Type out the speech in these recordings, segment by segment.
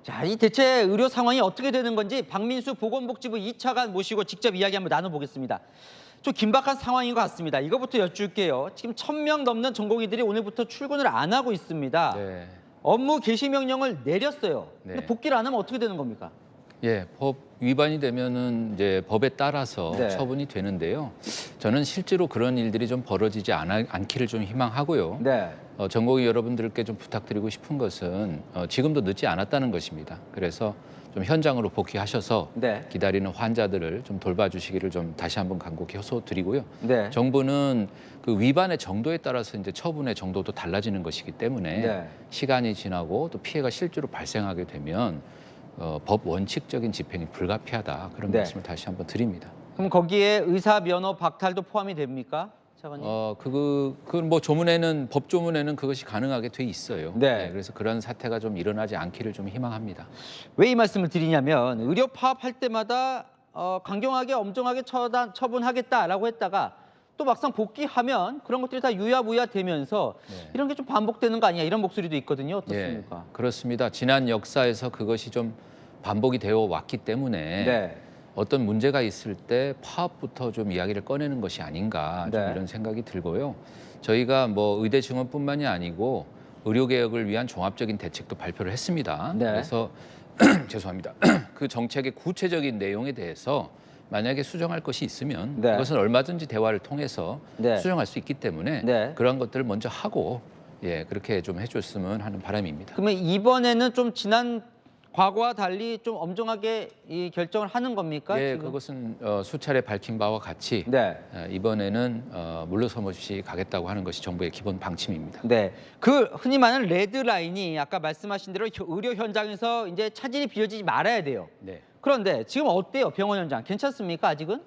자, 이 대체 의료 상황이 어떻게 되는 건지 박민수 보건복지부 2차관 모시고 직접 이야기 한번 나눠보겠습니다. 좀 긴박한 상황인 것 같습니다. 이거부터 여쭐게요. 지금 1000명 넘는 전공의들이 오늘부터 출근을 안 하고 있습니다. 네. 업무 개시 명령을 내렸어요. 근데 네. 복귀를 안 하면 어떻게 되는 겁니까? 예, 법 위반이 되면은 이제 법에 따라서 네. 처분이 되는데요. 저는 실제로 그런 일들이 좀 벌어지지 않기를 좀 희망하고요. 네. 전공의 여러분들께 좀 부탁드리고 싶은 것은 지금도 늦지 않았다는 것입니다. 그래서 좀 현장으로 복귀하셔서 네. 기다리는 환자들을 좀 돌봐주시기를 좀 다시 한번 간곡히 호소드리고요. 네. 정부는 그 위반의 정도에 따라서 이제 처분의 정도도 달라지는 것이기 때문에 네. 시간이 지나고 또 피해가 실제로 발생하게 되면 법 원칙적인 집행이 불가피하다 그런 네. 말씀을 다시 한번 드립니다. 그럼 거기에 의사 면허 박탈도 포함이 됩니까? 차관님? 그건 뭐 조문에는 법 조문에는 그것이 가능하게 돼 있어요. 네. 그래서 그런 사태가 좀 일어나지 않기를 좀 희망합니다. 왜 이 말씀을 드리냐면 의료 파업할 때마다 강경하게 엄정하게 처분하겠다라고 했다가 또 막상 복귀하면 그런 것들이 다 유야무야 되면서 네. 이런 게 좀 반복되는 거 아니냐 이런 목소리도 있거든요. 예, 어떻습니까? 그렇습니다. 지난 역사에서 그것이 좀 반복이 되어 왔기 때문에 네. 어떤 문제가 있을 때 파업부터 좀 이야기를 꺼내는 것이 아닌가 좀 네. 이런 생각이 들고요. 저희가 뭐 의대 증원뿐만이 아니고 의료 개혁을 위한 종합적인 대책도 발표를 했습니다. 네. 그래서 죄송합니다. 그 정책의 구체적인 내용에 대해서 만약에 수정할 것이 있으면 네. 그것은 얼마든지 대화를 통해서 네. 수정할 수 있기 때문에 네. 그러한 것들을 먼저 하고 그렇게 좀 해줬으면 하는 바람입니다. 그러면 이번에는 좀 지난 과거와 달리 좀 엄정하게 이 결정을 하는 겁니까? 예, 지금? 그것은 수차례 밝힌 바와 같이 네. 이번에는 물러섬 없이 가겠다고 하는 것이 정부의 기본 방침입니다. 네. 그 흔히 말하는 레드라인이 아까 말씀하신 대로 의료 현장에서 이제 차질이 빚어지지 말아야 돼요. 네. 그런데 지금 어때요? 병원 현장 괜찮습니까? 아직은?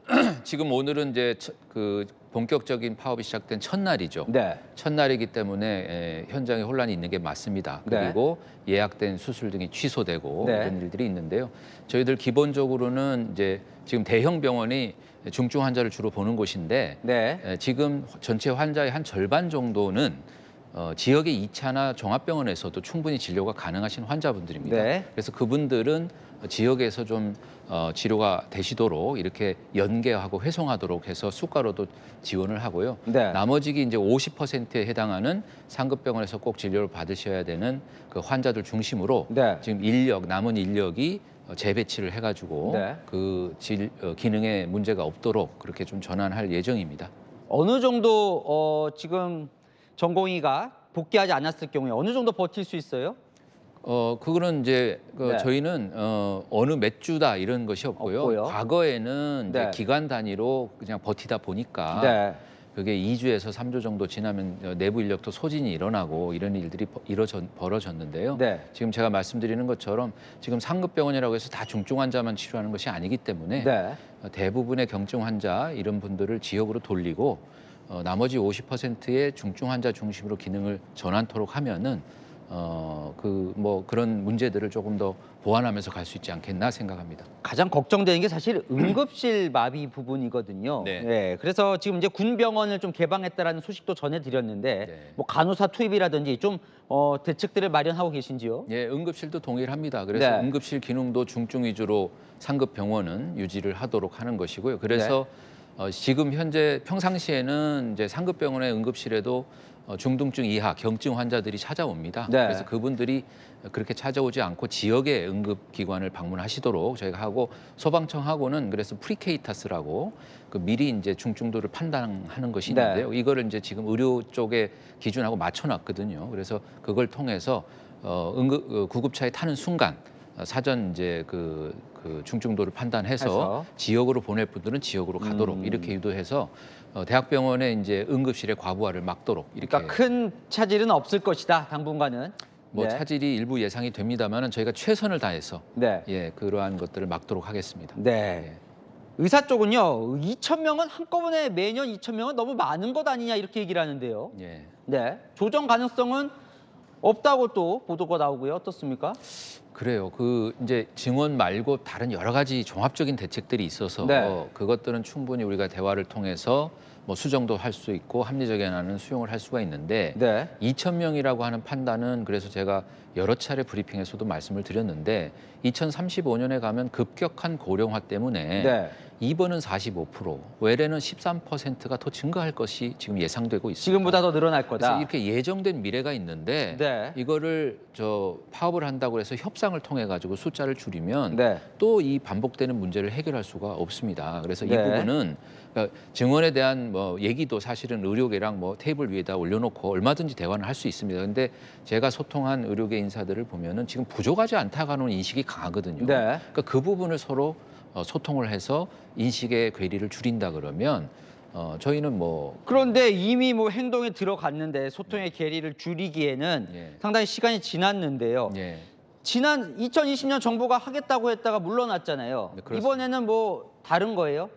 지금 오늘은 이제 그 본격적인 파업이 시작된 첫날이죠. 네. 첫날이기 때문에 현장에 혼란이 있는 게 맞습니다. 네. 그리고 예약된 수술 등이 취소되고 네. 이런 일들이 있는데요. 저희들 기본적으로는 이제 지금 대형 병원이 중증 환자를 주로 보는 곳인데 네. 지금 전체 환자의 한 절반 정도는 지역의 2차나 종합병원에서도 충분히 진료가 가능하신 환자분들입니다. 네. 그래서 그분들은 지역에서 좀 치료가 되시도록 이렇게 연계하고 회송하도록 해서 수가로도 지원을 하고요. 네. 나머지 이제 50%에 해당하는 상급병원에서 꼭 진료를 받으셔야 되는 그 환자들 중심으로 네. 지금 남은 인력이 재배치를 해가지고 네. 그 기능에 문제가 없도록 그렇게 좀 전환할 예정입니다. 어느 정도 지금 전공의가 복귀하지 않았을 경우에 어느 정도 버틸 수 있어요? 그거는 이제 네. 저희는 어느 몇 주다 이런 것이 없고요. 없고요. 과거에는 네. 이제 기간 단위로 그냥 버티다 보니까 네. 그게 2주에서 3주 정도 지나면 내부 인력도 소진이 일어나고 이런 일들이 벌어졌는데요. 네. 지금 제가 말씀드리는 것처럼 지금 상급병원이라고 해서 다 중증 환자만 치료하는 것이 아니기 때문에 네. 대부분의 경증 환자 이런 분들을 지역으로 돌리고 나머지 50%의 중증 환자 중심으로 기능을 전환토록 하면은 그런 문제들을 조금 더 보완하면서 갈 수 있지 않겠나 생각합니다. 가장 걱정되는 게 사실 응급실 마비 부분이거든요. 네. 그래서 지금 이제 군 병원을 좀 개방했다라는 소식도 전해드렸는데 네. 뭐 간호사 투입이라든지 좀 대책들을 마련하고 계신지요? 예, 응급실도 동일합니다. 그래서 네. 응급실 기능도 중증 위주로 상급 병원은 유지를 하도록 하는 것이고요. 그래서 지금 현재 평상시에는 이제 상급 병원의 응급실에도 중등증 이하 경증 환자들이 찾아옵니다. 네. 그래서 그분들이 그렇게 찾아오지 않고 지역의 응급기관을 방문하시도록 저희가 하고 소방청하고는 그래서 프리케이타스라고 그 미리 이제 중증도를 판단하는 것이 네. 있는데요. 이거를 이제 지금 의료 쪽의 기준하고 맞춰놨거든요. 그래서 그걸 통해서 구급차에 타는 순간 사전 이제 그 중증도를 판단해서 해서. 지역으로 보낼 분들은 지역으로 가도록 이렇게 유도해서 대학병원의 이제 응급실의 과부하를 막도록 이렇게 그러니까 큰 차질은 없을 것이다 당분간은. 뭐 네. 차질이 일부 예상이 됩니다만은 저희가 최선을 다해서 네. 그러한 것들을 막도록 하겠습니다. 네. 의사 쪽은요. 2,000명은 한꺼번에 매년 2,000명은 너무 많은 것 아니냐 이렇게 얘기를 하는데요. 예. 네. 조정 가능성은 없다고 또 보도가 나오고요. 어떻습니까? 그래요. 그 이제 증원 말고 다른 여러 가지 종합적인 대책들이 있어서 네. 그것들은 충분히 우리가 대화를 통해서 뭐 수정도 할 수 있고 합리적 연한은 수용을 할 수가 있는데 네. 2,000명이라고 하는 판단은 그래서 제가 여러 차례 브리핑에서도 말씀을 드렸는데 2035년에 가면 급격한 고령화 때문에 네. 입원은 45%, 외래는 13%가 더 증가할 것이 지금 예상되고 있습니다. 지금보다 더 늘어날 그래서 거다. 이렇게 예정된 미래가 있는데 네. 이거를 파업을 한다고 해서 협상을 통해 가지고 숫자를 줄이면 네. 또 이 반복되는 문제를 해결할 수가 없습니다. 그래서 이 네. 부분은 그러니까 증원에 대한 뭐 얘기도 사실은 의료계랑 뭐 테이블 위에다 올려놓고 얼마든지 대화는 할 수 있습니다. 근데 제가 소통한 의료계 인사들을 보면은 지금 부족하지 않다고 하는 인식이 강하거든요. 네. 그러니까 그 부분을 서로 소통을 해서 인식의 괴리를 줄인다 그러면 저희는 뭐 그런데 이미 뭐 행동에 들어갔는데 소통의 괴리를 줄이기에는 예. 상당히 시간이 지났는데요. 예. 지난 2020년 정부가 하겠다고 했다가 물러났잖아요. 네, 그렇습니다. 이번에는 뭐 다른 거예요?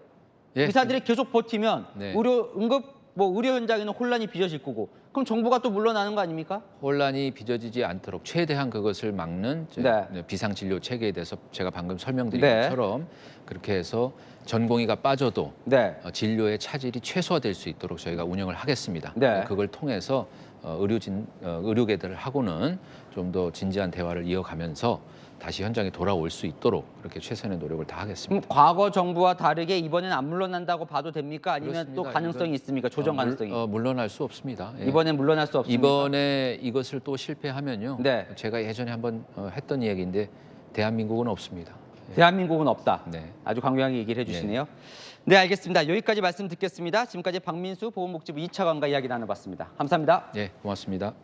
예. 의사들이 계속 버티면 네. 의료 현장에는 혼란이 빚어질 거고 그럼 정부가 또 물러나는 거 아닙니까? 혼란이 빚어지지 않도록 최대한 그것을 막는 네. 비상진료 체계에 대해서 제가 방금 설명드린 네. 것처럼 그렇게 해서 전공의가 빠져도 네. 진료의 차질이 최소화될 수 있도록 저희가 운영을 하겠습니다. 네. 그걸 통해서 의료계들하고는 좀 더 진지한 대화를 이어가면서 다시 현장에 돌아올 수 있도록 그렇게 최선의 노력을 다하겠습니다. 과거 정부와 다르게 이번에는 안 물러난다고 봐도 됩니까? 아니면 또 그렇습니다. 가능성이 있습니까? 조정 가능성이. 물러날 수 없습니다. 예. 이번엔 물러날 수 없습니까? 이번에 이것을 또 실패하면요. 네. 제가 예전에 한번 했던 이야기인데 대한민국은 없습니다. 예. 대한민국은 없다. 네. 아주 강경하게 얘기를 해주시네요. 네, 알겠습니다. 여기까지 말씀 듣겠습니다. 지금까지 박민수 보건복지부 2차관과 이야기 나눠봤습니다. 감사합니다. 예, 고맙습니다.